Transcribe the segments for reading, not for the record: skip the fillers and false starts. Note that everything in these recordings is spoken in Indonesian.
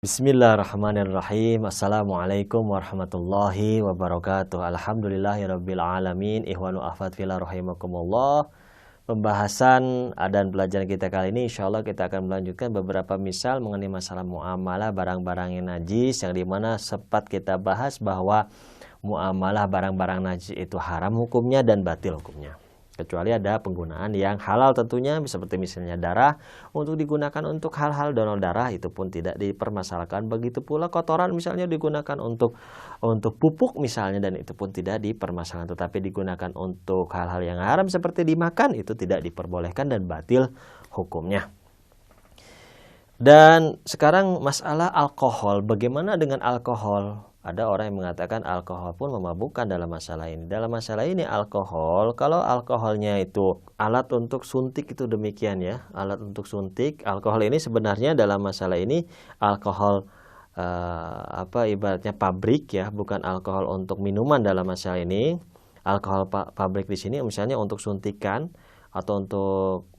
Bismillahirrahmanirrahim. Assalamualaikum warahmatullahi wabarakatuh. Alhamdulillahirabbil alamin. Ikhwanu akhwat fillah rahimakumullah. Pembahasan dan pelajaran kita kali ini insyaallah kita akan melanjutkan beberapa misal mengenai masalah muamalah barang-barang yang najis, yang dimana sempat kita bahas bahwa muamalah barang-barang najis itu haram hukumnya dan batil hukumnya. Kecuali ada penggunaan yang halal tentunya, seperti misalnya darah untuk digunakan untuk hal-hal donor darah, itu pun tidak dipermasalahkan. Begitu pula kotoran misalnya digunakan untuk pupuk misalnya, dan itu pun tidak dipermasalahkan. Tetapi digunakan untuk hal-hal yang haram seperti dimakan, itu tidak diperbolehkan dan batil hukumnya. Dan sekarang masalah alkohol, bagaimana dengan alkohol? Ada orang yang mengatakan alkohol pun memabukkan dalam masalah ini. Dalam masalah ini alkohol, kalau alkoholnya itu alat untuk suntik itu demikian ya, alat untuk suntik. Alkohol ini sebenarnya dalam masalah ini alkohol ibaratnya pabrik ya, bukan alkohol untuk minuman dalam masalah ini. Alkohol pabrik di sini misalnya untuk suntikan atau untuk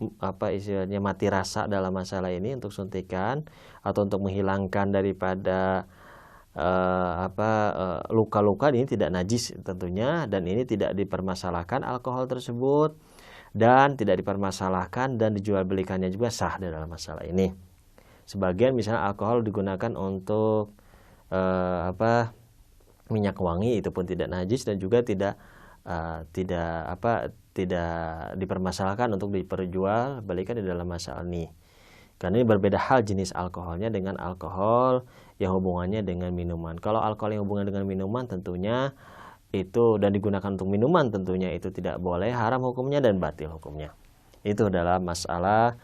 istilahnya mati rasa dalam masalah ini, untuk suntikan atau untuk menghilangkan daripada luka-luka, ini tidak najis tentunya, dan ini tidak dipermasalahkan alkohol tersebut, dan tidak dipermasalahkan dan dijual belikannya juga sah dalam masalah ini. Sebagian misalnya alkohol digunakan untuk minyak wangi, itu pun tidak najis dan juga tidak dipermasalahkan untuk diperjual belikan di dalam masalah ini. Karena ini berbeda hal jenis alkoholnya dengan alkohol yang hubungannya dengan minuman. Kalau alkohol yang hubungan dengan minuman tentunya itu, dan digunakan untuk minuman tentunya itu tidak boleh, haram hukumnya dan batil hukumnya. Itu dalam masalah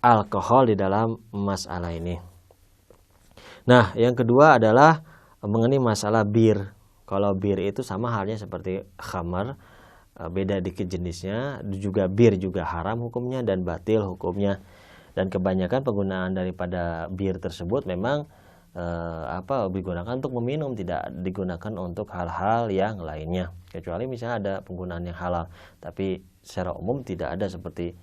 alkohol di dalam masalah ini. Nah, yang kedua adalah mengenai masalah bir. Kalau bir itu sama halnya seperti khamar, beda dikit jenisnya, juga bir juga haram hukumnya dan batil hukumnya. Dan kebanyakan penggunaan daripada bir tersebut memang digunakan untuk meminum, tidak digunakan untuk hal-hal yang lainnya. Kecuali misalnya ada penggunaan yang halal, tapi secara umum tidak ada seperti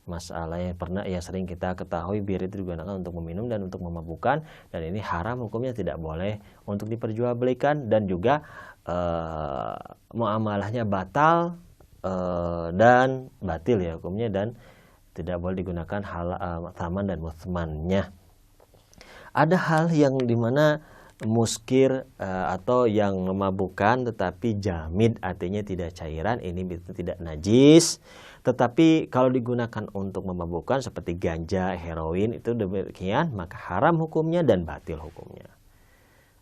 masalah yang sering kita ketahui, bir itu digunakan untuk meminum dan untuk memabukkan, dan ini haram hukumnya, tidak boleh untuk diperjualbelikan, dan juga muamalahnya batal dan batil ya hukumnya, dan tidak boleh digunakan hal taman dan muthmannya. Ada hal yang dimana muskir atau yang memabukkan tetapi jamid, artinya tidak cairan, ini tidak najis. Tetapi kalau digunakan untuk memabukkan seperti ganja, heroin, itu demikian, maka haram hukumnya dan batil hukumnya.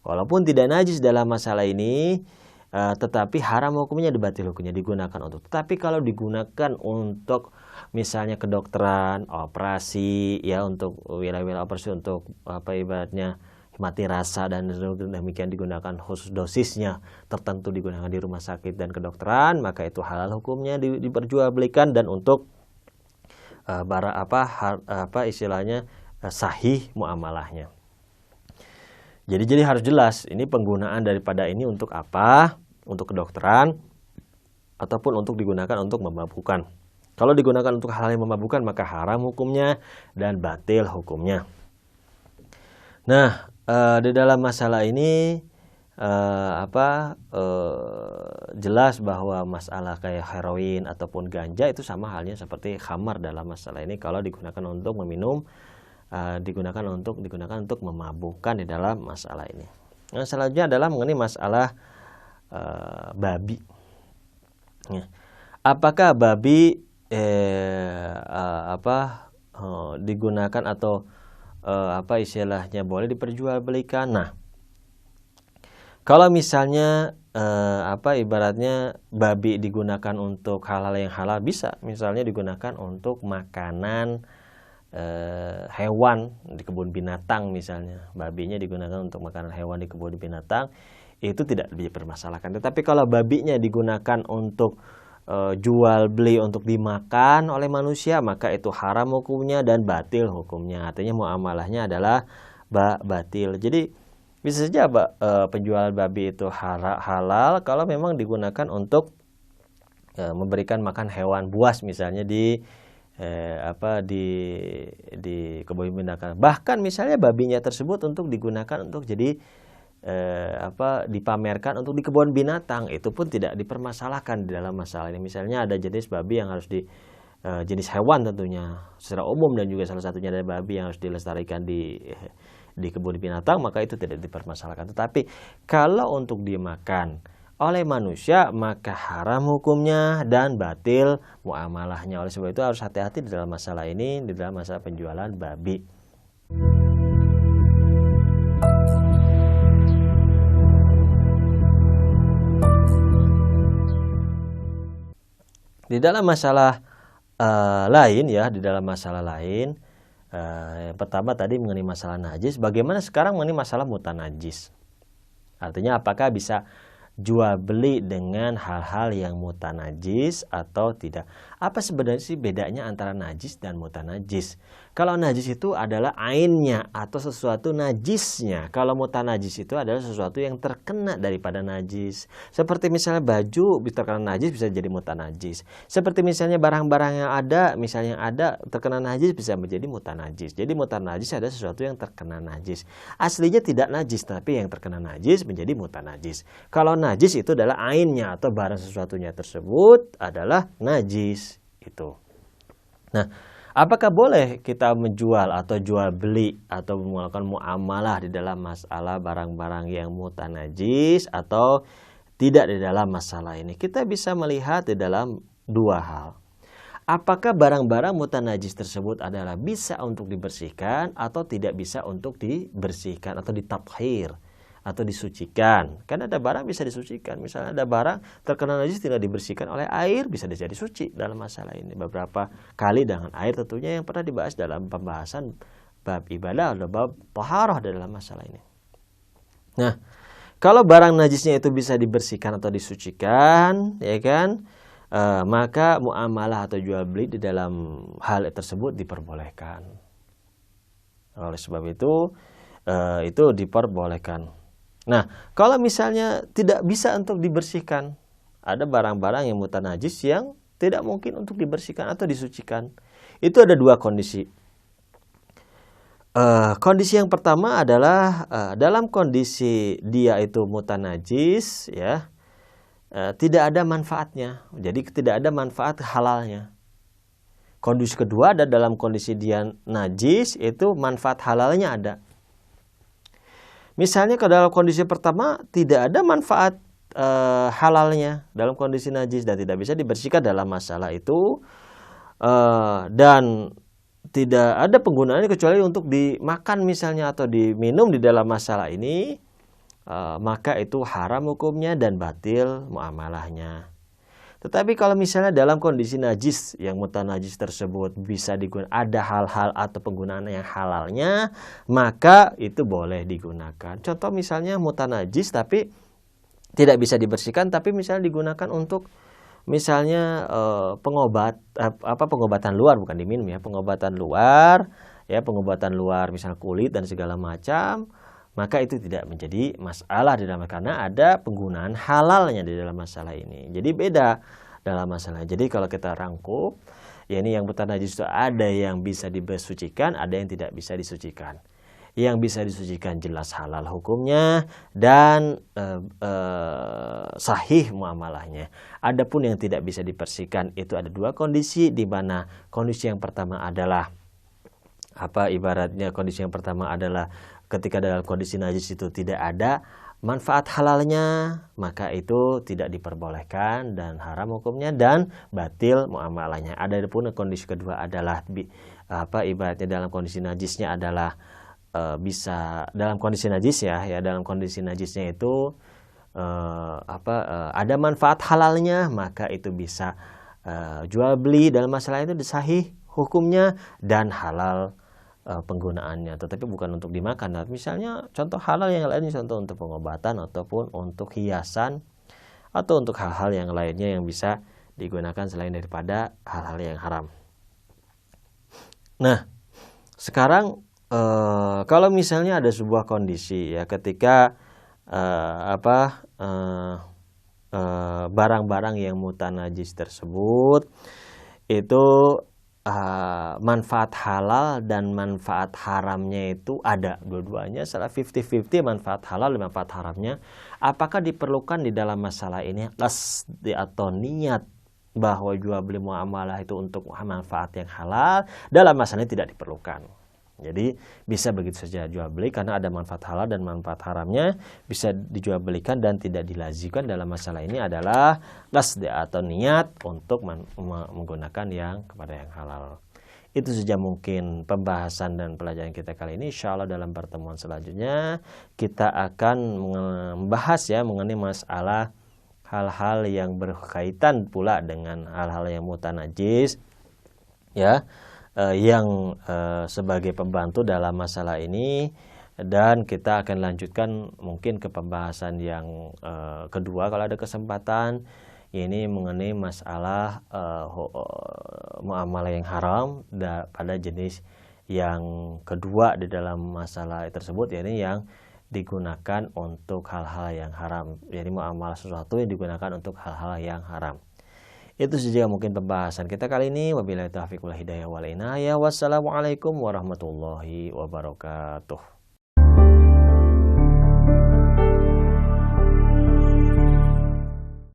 Walaupun tidak najis dalam masalah ini, tetapi haram hukumnya dan batil hukumnya digunakan untuk. Tetapi kalau digunakan untuk misalnya kedokteran, operasi ya, untuk wilayah-wilayah operasi, untuk ibaratnya mati rasa dan demikian, digunakan khusus dosisnya tertentu, digunakan di rumah sakit dan kedokteran, maka itu halal hukumnya diperjualbelikan dan untuk istilahnya sahih muamalahnya. Jadi harus jelas ini penggunaan daripada ini untuk apa, untuk kedokteran ataupun untuk digunakan untuk memabukkan. Kalau digunakan untuk hal yang memabukkan maka haram hukumnya dan batil hukumnya. Nah, di dalam masalah ini jelas bahwa masalah kayak heroin ataupun ganja itu sama halnya seperti khamar dalam masalah ini. Kalau digunakan untuk meminum, digunakan untuk memabukkan di dalam masalah ini. Nah, selanjutnya adalah mengenai masalah babi. Apakah babi digunakan atau istilahnya boleh diperjualbelikan? Nah, kalau misalnya ibaratnya babi digunakan untuk hal-hal yang halal, bisa misalnya digunakan untuk makanan hewan di kebun binatang misalnya, babinya digunakan untuk makanan hewan di kebun binatang, itu tidak dipermasalahkan. Tetapi kalau babinya digunakan untuk jual beli untuk dimakan oleh manusia, maka itu haram hukumnya dan batil hukumnya. Artinya muamalahnya adalah batil. Jadi bisa saja penjualan babi itu halal kalau memang digunakan untuk memberikan makan hewan buas misalnya di di kebun binatang. Bahkan misalnya babinya tersebut untuk digunakan untuk jadi dipamerkan untuk di kebun binatang, itu pun tidak dipermasalahkan di dalam masalah ini. Misalnya ada jenis babi yang harus jenis hewan tentunya secara umum, dan juga salah satunya ada babi yang harus dilestarikan di kebun binatang, maka itu tidak dipermasalahkan. Tetapi kalau untuk dimakan oleh manusia, maka haram hukumnya dan batil muamalahnya. Oleh sebab itu harus hati-hati di dalam masalah ini, di dalam masalah penjualan babi. Di dalam masalah lain ya, di dalam masalah lain, yang pertama tadi mengenai masalah najis. Bagaimana sekarang mengenai masalah mutanajis? Artinya apakah bisa jual beli dengan hal-hal yang mutanajis atau tidak? Apa sebenarnya sih bedanya antara najis dan mutanajis? Kalau najis itu adalah ainnya atau sesuatu najisnya. Kalau mutanajis itu adalah sesuatu yang terkena daripada najis. Seperti misalnya baju terkena najis bisa jadi mutanajis. Seperti misalnya barang-barang yang ada, misalnya yang ada terkena najis bisa menjadi mutanajis. Jadi mutanajis adalah sesuatu yang terkena najis. Aslinya tidak najis, tapi yang terkena najis menjadi mutanajis. Kalau najis itu adalah ainnya atau barang sesuatunya tersebut adalah najis itu. Nah, apakah boleh kita menjual atau jual beli atau melakukan muamalah di dalam masalah barang-barang yang mutanajis atau tidak di dalam masalah ini? Kita bisa melihat di dalam dua hal. Apakah barang-barang mutanajis tersebut adalah bisa untuk dibersihkan atau tidak bisa untuk dibersihkan atau ditathhir atau disucikan? Kan ada barang bisa disucikan. Misalnya ada barang terkena najis tidak dibersihkan oleh air, bisa jadi suci dalam masalah ini. Beberapa kali dengan air tentunya yang pernah dibahas dalam pembahasan bab ibadah atau bab taharah dalam masalah ini. Nah, kalau barang najisnya itu bisa dibersihkan atau disucikan, ya kan, maka muamalah atau jual beli di dalam hal tersebut diperbolehkan. Oleh sebab itu diperbolehkan. Nah, kalau misalnya tidak bisa untuk dibersihkan, ada barang-barang yang mutanajis yang tidak mungkin untuk dibersihkan atau disucikan. Itu ada dua kondisi. Kondisi yang pertama adalah dalam kondisi dia itu mutanajis, ya, tidak ada manfaatnya. Jadi tidak ada manfaat halalnya. Kondisi kedua ada dalam kondisi dia najis, itu manfaat halalnya ada. Misalnya kalau dalam kondisi pertama tidak ada manfaat halalnya dalam kondisi najis dan tidak bisa dibersihkan dalam masalah itu, dan tidak ada penggunaannya kecuali untuk dimakan misalnya atau diminum di dalam masalah ini, maka itu haram hukumnya dan batil muamalahnya. Tetapi kalau misalnya dalam kondisi najis yang mutanajis tersebut bisa digunakan, ada hal-hal atau penggunaan yang halalnya, maka itu boleh digunakan. Contoh misalnya mutanajis tapi tidak bisa dibersihkan, tapi misalnya digunakan untuk misalnya pengobatan luar, bukan diminum ya, pengobatan luar misalnya kulit dan segala macam, maka itu tidak menjadi masalah di dalam, karena ada penggunaan halalnya di dalam masalah ini. Jadi beda dalam masalah. Jadi kalau kita rangkup, ya ini yang mutanajis itu ada yang bisa disucikan, ada yang tidak bisa disucikan. Yang bisa disucikan jelas halal hukumnya dan sahih muamalahnya. Adapun yang tidak bisa dibersihkan itu ada dua kondisi, di mana kondisi yang pertama adalah kondisi yang pertama adalah ketika dalam kondisi najis itu tidak ada manfaat halalnya, maka itu tidak diperbolehkan dan haram hukumnya dan batil muamalahnya. Adapun kondisi kedua adalah ibaratnya dalam kondisi najisnya adalah bisa dalam kondisi najis dalam kondisi najisnya itu ada manfaat halalnya, maka itu bisa jual beli dalam masalah itu sahih hukumnya dan halal penggunaannya, tetapi bukan untuk dimakan. Nah, misalnya contoh halal yang lain, contoh untuk pengobatan ataupun untuk hiasan atau untuk hal-hal yang lainnya yang bisa digunakan selain daripada hal-hal yang haram. Nah, sekarang kalau misalnya ada sebuah kondisi ya ketika barang-barang yang mutanajis tersebut itu manfaat halal dan manfaat haramnya itu ada dua-duanya, salah 50-50 manfaat halal dan manfaat haramnya. Apakah diperlukan di dalam masalah ini qasd atau niat bahwa jual beli muamalah itu untuk manfaat yang halal? Dalam masalah ini tidak diperlukan. Jadi bisa begitu saja jual beli karena ada manfaat halal dan manfaat haramnya, bisa dijual belikan dan tidak dilazimkan dalam masalah ini adalah qasd atau niat untuk menggunakan yang kepada yang halal. Itu saja mungkin pembahasan dan pelajaran kita kali ini. Insya Allah dalam pertemuan selanjutnya kita akan membahas ya mengenai masalah hal-hal yang berkaitan pula dengan hal-hal yang mutanajis ya, yang sebagai pembantu dalam masalah ini, dan kita akan lanjutkan mungkin ke pembahasan yang kedua kalau ada kesempatan, ini mengenai masalah muamalah yang haram pada jenis yang kedua di dalam masalah tersebut, yakni yang digunakan untuk hal-hal yang haram, jadi muamalah sesuatu yang digunakan untuk hal-hal yang haram. Itu saja mungkin pembahasan kita kali ini. Wabillahi taufiq wal hidayah wal inayah. Wassalamualaikum warahmatullahi wabarakatuh.